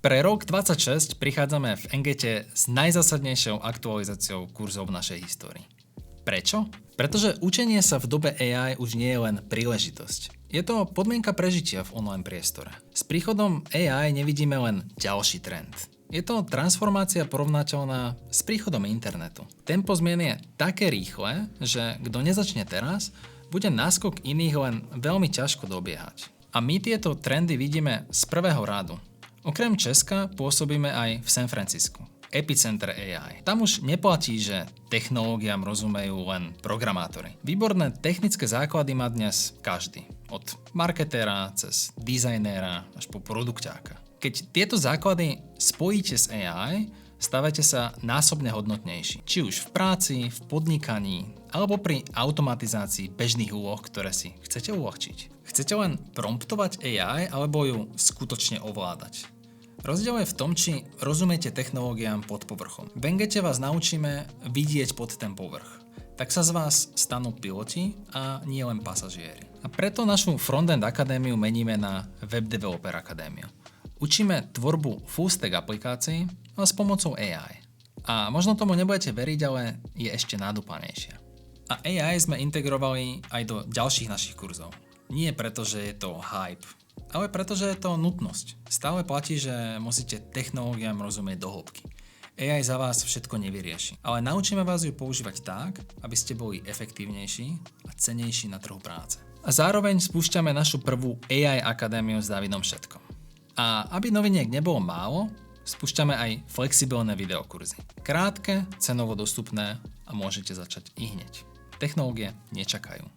Pre rok 26 prichádzame v Engete s najzásadnejšou aktualizáciou kurzov v našej histórii. Prečo? Pretože učenie sa v dobe AI už nie je len príležitosť. Je to podmienka prežitia v online priestore. S príchodom AI nevidíme len ďalší trend. Je to transformácia porovnateľná s príchodom internetu. Tempo zmien je také rýchle, že kto nezačne teraz, bude náskok iných len veľmi ťažko dobiehať. A my tieto trendy vidíme z prvého rádu. Okrem Česka pôsobíme aj v San Francisku, epicentre AI. Tam už neplatí, že technológiám rozumejú len programátori. Výborné technické základy má dnes každý. Od marketéra cez dizajnéra až po produkťáka. Keď tieto základy spojíte s AI, stavete sa násobne hodnotnejší. Či už v práci, v podnikaní, alebo pri automatizácii bežných úloh, ktoré si chcete uľahčiť. Chcete len promptovať AI, alebo ju skutočne ovládať? Rozdiel je v tom, či rozumiete technológiám pod povrchom. V Engete vás naučíme vidieť pod ten povrch. Tak sa z vás stanú piloti a nie len pasažieri. A preto našu Frontend Akadémiu meníme na Web Developer Akadémiu. Učíme tvorbu full-stack aplikácií, ale s pomocou AI. A možno tomu nebudete veriť, ale je ešte nadúpanejšia. A AI sme integrovali aj do ďalších našich kurzov. Nie preto, že je to hype, ale pretože je to nutnosť. Stále platí, že musíte technológiám rozumieť do hĺbky. AI za vás všetko nevyrieši, ale naučíme vás ju používať tak, aby ste boli efektívnejší a cennejší na trhu práce. A zároveň spúšťame našu prvú AI Akadémiu s Davidom Všetkom. A aby noviniek nebolo málo, spúšťame aj flexibilné videokurzy. Krátke, cenovo dostupné a môžete začať ihneď. Technológie nečakajú.